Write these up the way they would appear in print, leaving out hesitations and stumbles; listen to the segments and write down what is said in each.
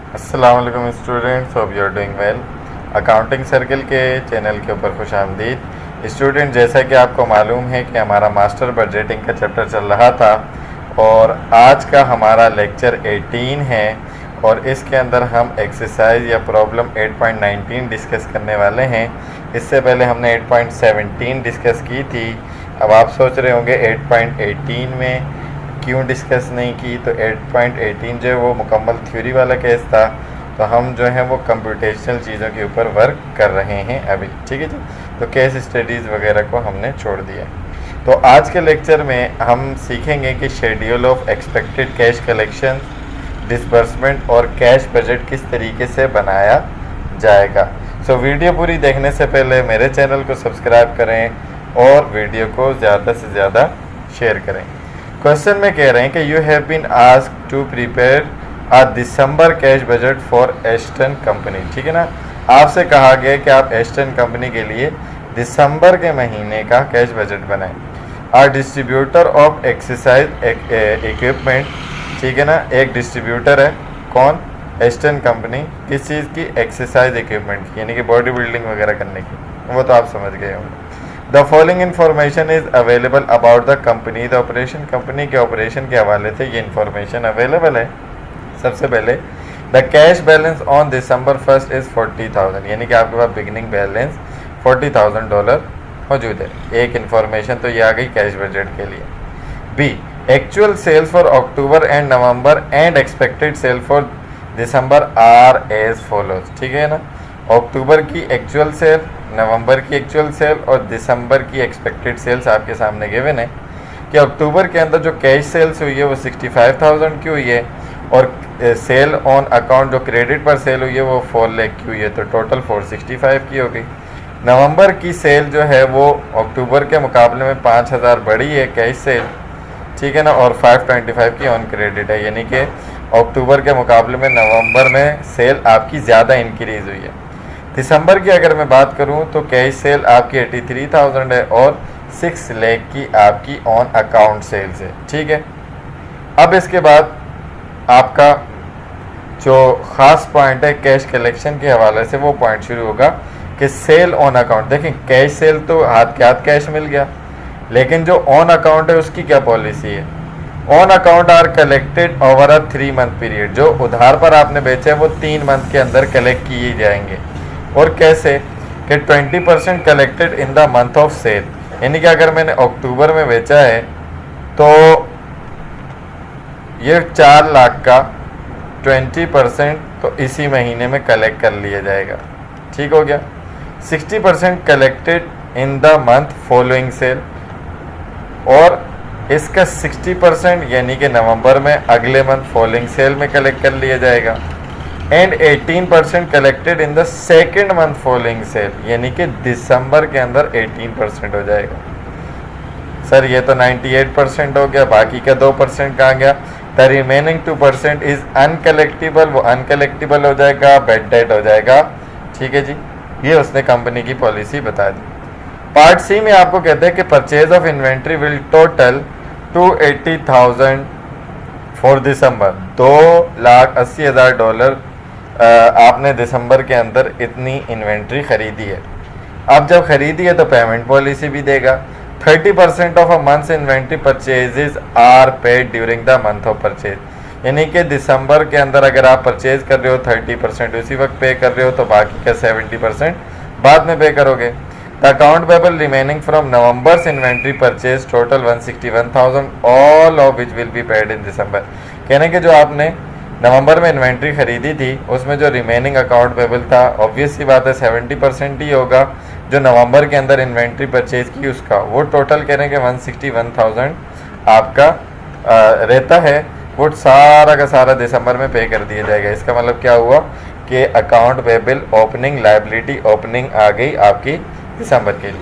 अस्सलाम वालेकुम students, hope you are doing well. Accounting circle के चैनल के ऊपर खुश आमदीद। स्टूडेंट, जैसा कि आपको मालूम है कि हमारा मास्टर बजटिंग का चैप्टर चल रहा था और आज का हमारा लेक्चर 18 है और इसके अंदर हम एक्सरसाइज या प्रॉब्लम 8.19 डिस्कस करने वाले हैं। इससे पहले हमने 8.17 डिस्कस की थी। अब आप सोच रहे होंगे 8.18 में क्यों डिस्कस नहीं की, तो 8.18 जो है वो मुकम्मल थ्योरी वाला केस था, तो हम जो है वो कंप्यूटेशनल चीज़ों के ऊपर वर्क कर रहे हैं अभी। ठीक है जी, तो केस स्टडीज़ वगैरह को हमने छोड़ दिया। तो आज के लेक्चर में हम सीखेंगे कि schedule of expected cash collection, disbursement और कैश बजट किस तरीके से बनाया जाएगा। वीडियो पूरी देखने से पहले मेरे चैनल को सब्सक्राइब करें और वीडियो को ज़्यादा से ज़्यादा शेयर करें। क्वेश्चन में कह रहे हैं कि you have been asked to prepare a December cash budget for eastern company. ठीक है ना, आपसे कहा गया कि आप एस्टर्न कंपनी के लिए दिसंबर के महीने का कैश बजट बनाएं। अ डिस्ट्रीब्यूटर ऑफ एक्सरसाइज इक्विपमेंट, ठीक है ना, एक डिस्ट्रीब्यूटर है, कौन? एस्टर्न कंपनी, किस चीज़ की? एक्सरसाइज इक्विपमेंट की, यानी कि बॉडी बिल्डिंग वगैरह करने की, वो तो आप समझ गए होंगे। The following information is available about the company the operation, company के ऑपरेशन के हवाले से ये इन्फॉर्मेशन अवेलेबल है। सबसे पहले the cash balance on December 1 is 40,000, यानी कि आपके पास बिगिनिंग बैलेंस $40,000 मौजूद है। एक इन्फॉर्मेशन तो ये आ गई कैश बजट के लिए। B, actual sales for October and November and expected sale for December are as follows. ठीक है ना, अक्टूबर की एक्चुअल सेल, नवंबर की एक्चुअल सेल और दिसंबर की एक्सपेक्टेड सेल्स आपके सामने गिवन है कि अक्टूबर के अंदर जो कैश सेल्स हुई है वो 65,000 की हुई है और सेल ऑन अकाउंट जो क्रेडिट पर सेल हुई है वो 4 लाख की हुई है, तो टोटल 465 की हो गई। नवंबर की सेल जो है वो अक्टूबर के मुकाबले में 5,000 बढ़ी है कैश सेल, ठीक है ना, और 525 की ऑन क्रेडिट है, यानी कि अक्टूबर के मुकाबले में नवंबर में सेल आपकी ज़्यादा इंक्रीज़ हुई है। दिसंबर की अगर मैं बात करूं तो कैश सेल आपकी 83,000 है और 6 लाख की आपकी ऑन अकाउंट सेल्स है। ठीक है, अब इसके बाद आपका जो ख़ास पॉइंट है कैश कलेक्शन के हवाले से, वो पॉइंट शुरू होगा कि सेल ऑन अकाउंट। देखें, कैश सेल तो हाथ के हाथ कैश मिल गया, लेकिन जो ऑन अकाउंट है उसकी क्या पॉलिसी है? On account are collected over a 3 month period, जो उधार पर आपने बेचे हैं वो 3 मंथ के अंदर कलेक्ट किए जाएंगे। और कैसे? कि 20% collected in the month of sale, यानी कि अगर मैंने अक्टूबर में बेचा है तो ये 4 लाख का 20% तो इसी महीने में कलेक्ट कर लिया जाएगा। ठीक हो गया। 60% collected in the month following sale और इसका 60% यानी कि नवंबर में अगले मंथ फॉलोइंग सेल में कलेक्ट कर लिया जाएगा। And 18% collected in the second month following sale, यानी कि दिसंबर के अंदर 18% हो जाएगा। सर ये तो 98% हो गया, बाकी का 2% कहाँ गया? द रिमेनिंग 2% इज अनकलेक्टिबल, वो अनकलेक्टिबल हो जाएगा, बैड डेट हो जाएगा। ठीक है जी, ये उसने कंपनी की पॉलिसी बता दी। पार्ट सी में आपको कहते हैं कि purchase of inventory will total 280,000 for December, $2,80,000 आपने दिसंबर के अंदर इतनी इन्वेंट्री खरीदी है। अब जब खरीदी है तो पेमेंट पॉलिसी भी देगा। 30% of a month's inventory purchases are paid during the month of purchase, यानी कि दिसंबर के अंदर अगर आप परचेज कर रहे हो 30% उसी वक्त पे कर रहे हो, तो बाकी का 70% बाद में पे करोगे। The account payable remaining from November's inventory purchase total 161,000 all of which will be paid in December, कहने के जो आपने नवंबर में इन्वेंट्री खरीदी थी उसमें जो रिमेनिंग अकाउंट पेबल था, ऑब्वियस सी बात है 70% ही होगा जो नवंबर के अंदर इन्वेंट्री परचेज की उसका, वो टोटल कहने के 161,000 आपका रहता है, वो सारा का सारा दिसंबर में पे कर दिया जाएगा। इसका मतलब क्या हुआ कि account payable opening liability opening आ गई आपकी दिसंबर के लिए।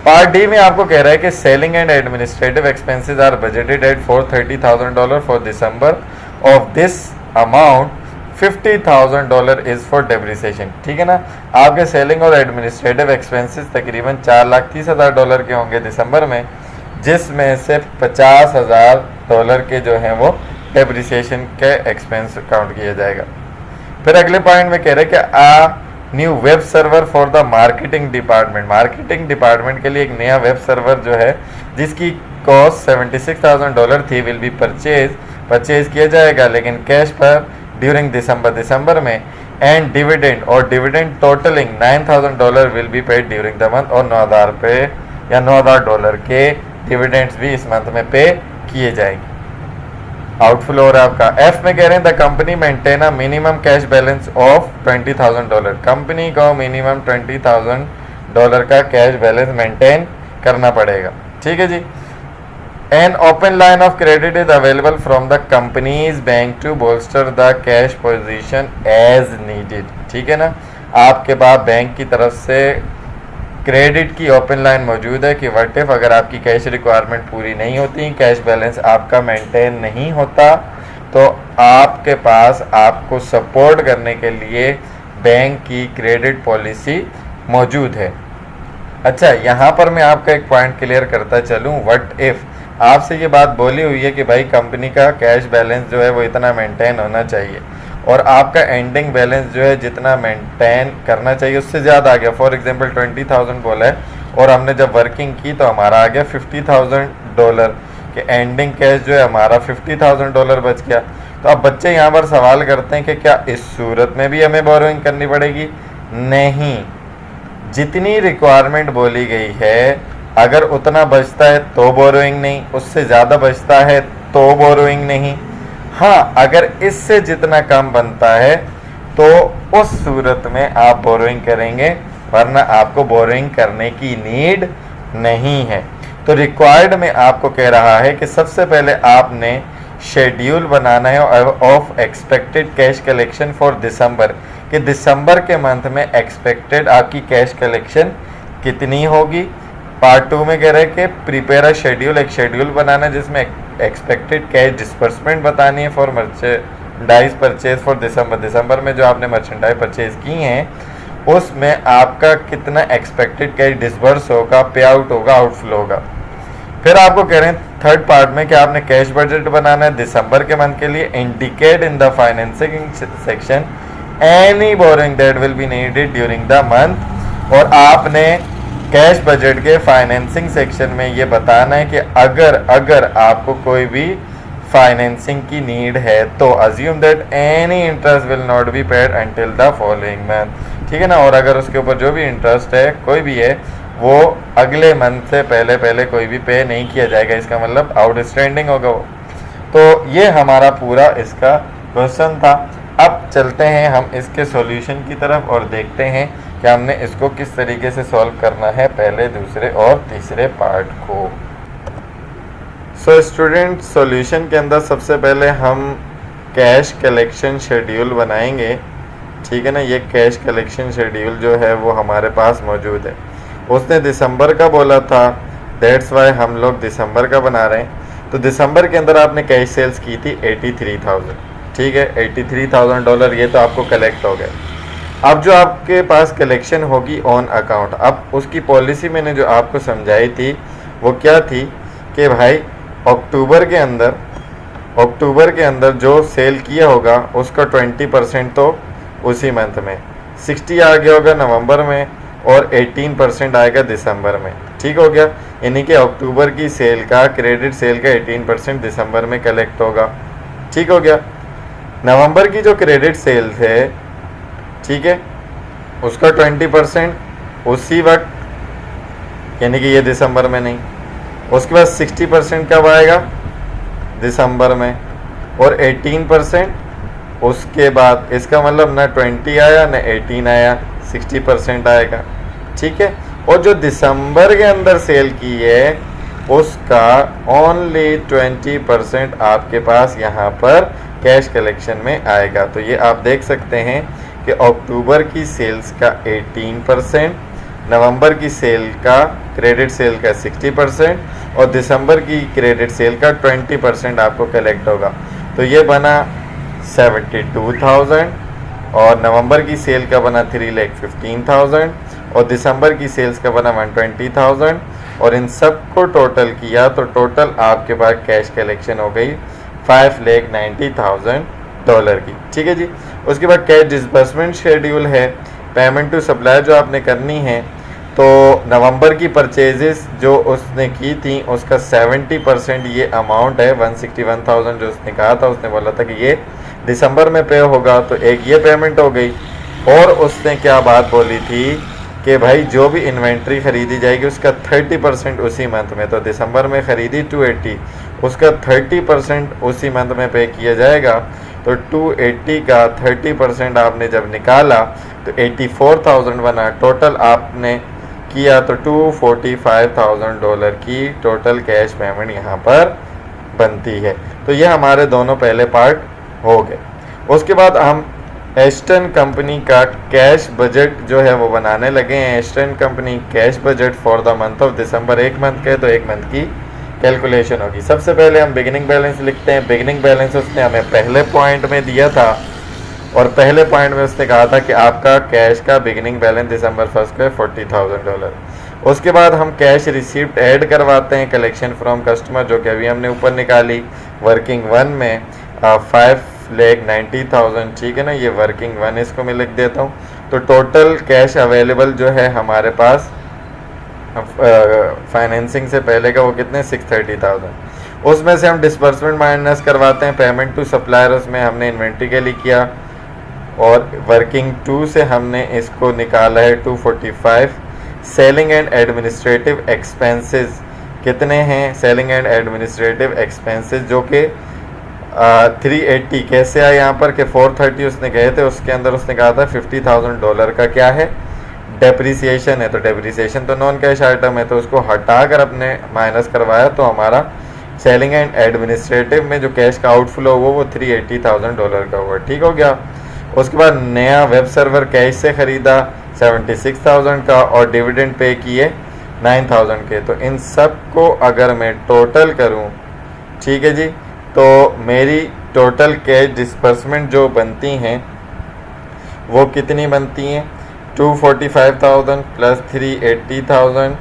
पार्ट डी में आपको कह रहा है कि selling and administrative expenses are budgeted at $430,000 for December, of this amount $50,000 is for depreciation. ठीक है ना, आपके सेलिंग और एडमिनिस्ट्रेटिव एक्सपेंसेस तकरीबन $4,30,000 के होंगे दिसंबर में, जिसमें से $50,000 के जो हैं वो डेप्रिसिएशन के एक्सपेंस काउंट किया जाएगा। फिर अगले पॉइंट में कह रहे कि a new web server for the marketing department, marketing department के लिए एक नया वेब सर्वर जो है जिसकी कॉस्ट $76,000 थी विल बी परचेज किया जाएगा, लेकिन कैश पर ड्यूरिंग दिसंबर में, एंड डिविडेंड और dividend totalling $9,000 will be paid during the month, और $9,000 के डिविडेंड्स भी इस मंथ में पे किए जाएंगे। आउटफ्लो हो रहा है आपका। एफ में कह रहे हैं the company maintain a minimum cash balance of $20,000, company को मिनिमम $20,000 का कैश बैलेंस मेंटेन करना पड़ेगा। ठीक है जी। An open line of credit is available from the company's bank to bolster the cash position as needed. ठीक है ना, आपके पास बैंक की तरफ से क्रेडिट की ओपन लाइन मौजूद है कि व्हाट इफ अगर आपकी कैश रिक्वायरमेंट पूरी नहीं होती, कैश बैलेंस आपका मेंटेन नहीं होता, तो आपके पास आपको सपोर्ट करने के लिए बैंक की क्रेडिट पॉलिसी मौजूद है। अच्छा, यहाँ पर मैं आपका एक पॉइंट क्लियर करता चलूँ। व्हाट इफ आपसे ये बात बोली हुई है कि भाई कंपनी का कैश बैलेंस जो है वो इतना मेंटेन होना चाहिए, और आपका एंडिंग बैलेंस जो है जितना मेंटेन करना चाहिए उससे ज़्यादा आ गया। फॉर एग्जांपल 20,000 बोला है और हमने जब वर्किंग की तो हमारा आ गया $50,000 कि एंडिंग कैश जो है हमारा $50,000 बच गया। तो अब बच्चे यहाँ पर सवाल करते हैं कि क्या इस सूरत में भी हमें बोरोइंग करनी पड़ेगी? नहीं, जितनी रिक्वायरमेंट बोली गई है अगर उतना बचता है तो बोरोइंग नहीं, उससे ज़्यादा बचता है तो बोरोइंग नहीं। हाँ, अगर इससे जितना कम बनता है तो उस सूरत में आप बोरोइंग करेंगे, वरना आपको बोरोइंग करने की नीड नहीं है। तो रिक्वायर्ड में आपको कह रहा है कि सबसे पहले आपने शेड्यूल बनाना है of expected cash collection for December, कि दिसंबर के मंथ में एक्सपेक्टेड आपकी कैश कलेक्शन कितनी होगी। पार्ट 2 में कह रहे हैं कि प्रिपेयर अ शेड्यूल, एक शेड्यूल बनाना है जिसमें एक्सपेक्टेड कैश डिस्बर्समेंट बतानी है for merchandise purchase for December में जो आपने मर्चेंडाइज परचेज की हैं उसमें आपका कितना एक्सपेक्टेड कैश डिस्बर्स होगा, पे आउट होगा, आउटफ्लो होगा। फिर आपको कह रहे हैं थर्ड पार्ट में कि आपने कैश बजट बनाना है दिसंबर के मंथ के लिए। Indicate in the financing section any borrowing that will be needed during the month, और आपने कैश बजट के फाइनेंसिंग सेक्शन में ये बताना है कि अगर आपको कोई भी फाइनेंसिंग की नीड है तो assume that any interest will not be paid until the following month. ठीक है ना, और अगर उसके ऊपर जो भी इंटरेस्ट है कोई भी है वो अगले मंथ से पहले कोई भी पे नहीं किया जाएगा, इसका मतलब आउटस्टैंडिंग होगा वो। तो ये हमारा पूरा इसका क्वेश्चन था। अब चलते हैं हम इसके सॉल्यूशन की तरफ और देखते हैं कि हमने इसको किस तरीके से सॉल्व करना है, पहले, दूसरे और तीसरे पार्ट को। सो स्टूडेंट, सॉल्यूशन के अंदर सबसे पहले हम कैश कलेक्शन शेड्यूल बनाएंगे। ठीक है ना, ये कैश कलेक्शन शेड्यूल जो है वो हमारे पास मौजूद है। उसने दिसंबर का बोला था, दैट्स वाई हम लोग दिसंबर का बना रहे हैं। तो दिसंबर के अंदर आपने कैश सेल्स की थी 83,000। ठीक है, $83,000 ये तो आपको कलेक्ट हो गया। अब जो आपके पास कलेक्शन होगी ऑन अकाउंट, अब उसकी पॉलिसी मैंने जो आपको समझाई थी वो क्या थी कि भाई अक्टूबर के अंदर जो सेल किया होगा उसका 20% तो उसी मंथ में, 60 आ गया होगा नवंबर में और 18% आएगा दिसंबर में। ठीक हो गया, यानी कि अक्टूबर की सेल का, क्रेडिट सेल का 18% दिसंबर में कलेक्ट होगा। ठीक हो गया। नवंबर की जो क्रेडिट सेल्स है, ठीक है, उसका 20% उसी वक्त, यानी कि ये दिसंबर में नहीं। उसके बाद 60% कब आएगा? दिसंबर में, और 18% उसके बाद। इसका मतलब ना 20 आया ना 18 आया, 60% आएगा। ठीक है, और जो दिसंबर के अंदर सेल की है उसका ओनली 20% आपके पास यहाँ पर कैश कलेक्शन में आएगा। तो ये आप देख सकते हैं कि अक्टूबर की सेल्स का 18%, नवंबर की सेल का, क्रेडिट सेल का 60% और दिसंबर की क्रेडिट सेल का 20% आपको कलेक्ट होगा। तो ये बना 72,000, और नवंबर की सेल का बना 3,15,000 और दिसंबर की सेल्स का बना 120,000, और इन सब को टोटल किया तो टोटल आपके पास कैश कलेक्शन हो गई $5,90,000 की। ठीक है जी। उसके बाद कैश डिसबर्समेंट शेड्यूल है, पेमेंट टू सप्लायर जो आपने करनी है। तो नवंबर की परचेजेस जो उसने की थी उसका 70% ये अमाउंट है, 161,000 जो उसने कहा था, उसने बोला था कि ये दिसंबर में पे होगा, तो एक ये पेमेंट हो गई। और उसने क्या बात बोली थी कि भाई जो भी इन्वेंट्री ख़रीदी जाएगी उसका 30% उसी मंथ में, तो दिसंबर में ख़रीदी 280, उसका 30% उसी मंथ में पे किया जाएगा। तो 280 का 30% आपने जब निकाला तो 84,000 बना, टोटल आपने किया तो $245,000 की टोटल कैश पेमेंट यहाँ पर बनती है। तो ये हमारे दोनों पहले पार्ट हो गए। उसके बाद हम एस्टर्न कंपनी का कैश बजट जो है वो बनाने लगे हैं। Astern company cash budget for the month of December, एक मंथ के तो एक मंथ की कैलकुलेशन होगी। सबसे पहले हम बिगिनिंग बैलेंस लिखते हैं। बिगिनिंग बैलेंस उसने हमें पहले पॉइंट में दिया था और पहले पॉइंट में उसने कहा था कि आपका कैश का बिगिनिंग बैलेंस दिसंबर 1 को है $40,000। उसके बाद हम कैश रिसीप्ट ऐड करवाते हैं, कलेक्शन फ्रॉम कस्टमर जो कि अभी हमने ऊपर निकाली वर्किंग 1 में 5,90,000, ठीक है ना, ये वर्किंग 1 इसको मैं लिख देता हूँ। तो टोटल कैश अवेलेबल जो है हमारे पास फाइनेंसिंग से पहले का वो कितने 630,000। उसमें से हम डिस्बर्समेंट माइनस करवाते हैं, पेमेंट टू सप्लायर उसमें हमने इन्वेंट्री के लिए किया और वर्किंग 2 से हमने इसको निकाला है 245। सेलिंग एंड एडमिनिस्ट्रेटिव एक्सपेंसेस कितने हैं, सेलिंग एंड एडमिनिस्ट्रेटिव एक्सपेंसेस जो कि 380 कैसे आए यहाँ पर कि 430 उसने गए थे, उसके अंदर उसने कहा था $50,000 का क्या है डेप्रिसिएशन है। तो डेप्रिसिएशन तो नॉन कैश आइटम है, तो उसको हटा कर अपने माइनस करवाया तो हमारा सेलिंग एंड एडमिनिस्ट्रेटिव में जो कैश का आउटफ्लो हुआ वो $380,000 का हुआ, ठीक हो गया। उसके बाद नया वेब सर्वर कैश से ख़रीदा 76,000 का और डिविडेंड पे किए 9,000 के। तो इन सब को अगर मैं टोटल करूं, ठीक है जी, तो मेरी टोटल कैश डिस्बर्समेंट जो बनती हैं वो कितनी बनती हैं, 245,000 प्लस 380,000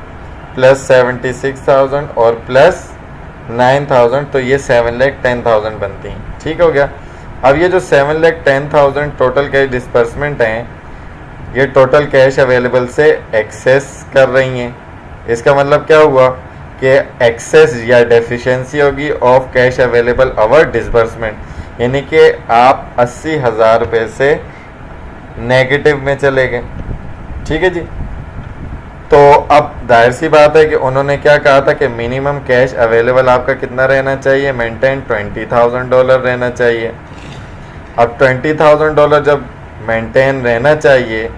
प्लस 76,000 और प्लस 9,000, तो ये 7,10,000 बनती हैं, ठीक हो गया। अब ये जो 7,10,000 टोटल कैश डिस्बर्समेंट हैं ये टोटल कैश अवेलेबल से एक्सेस कर रही हैं। इसका मतलब क्या हुआ कि एक्सेस या डेफिशिएंसी होगी of cash available our disbursement, यानी कि आप 80,000 रुपये से नेगेटिव में चले गए, ठीक है जी। तो अब जाहिर सी बात है कि उन्होंने क्या कहा था कि मिनिमम कैश अवेलेबल आपका कितना रहना चाहिए, मेंटेन $20,000 रहना चाहिए। अब $20,000 जब मेंटेन रहना चाहिए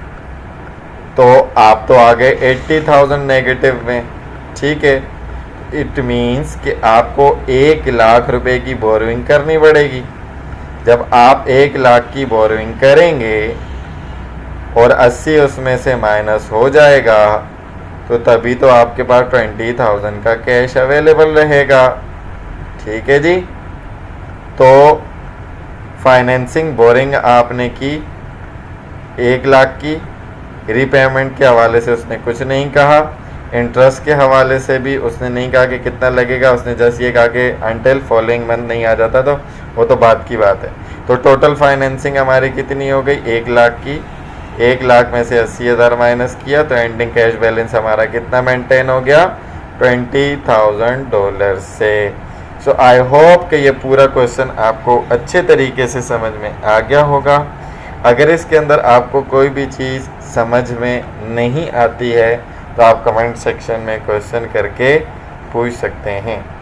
तो आप तो आ गए 80,000 नेगेटिव में, ठीक है। इट मीन्स कि आपको 1 लाख रुपए की बोरोइंग करनी पड़ेगी। जब आप 1 लाख की बोरोइंग करेंगे और 80 उसमें से माइनस हो जाएगा तो तभी तो आपके पास 20,000 का कैश अवेलेबल रहेगा, ठीक है जी। तो फाइनेंसिंग बोरिंग आपने की 1 लाख की, रीपेमेंट के हवाले से उसने कुछ नहीं कहा, इंटरेस्ट के हवाले से भी उसने नहीं कहा कि कितना लगेगा, उसने जस्ट ये कहा कि अंटिल फॉलोइंग मंथ नहीं आ जाता तो वो तो बात की बात है। तो टोटल फाइनेंसिंग हमारी कितनी हो गई 1 लाख की, 1 लाख में से 80,000 माइनस किया तो एंडिंग कैश बैलेंस हमारा कितना मेंटेन हो गया $20,000 से। सो आई होप कि ये पूरा क्वेश्चन आपको अच्छे तरीके से समझ में आ गया होगा। अगर इसके अंदर आपको कोई भी चीज़ समझ में नहीं आती है तो आप कमेंट सेक्शन में क्वेश्चन करके पूछ सकते हैं।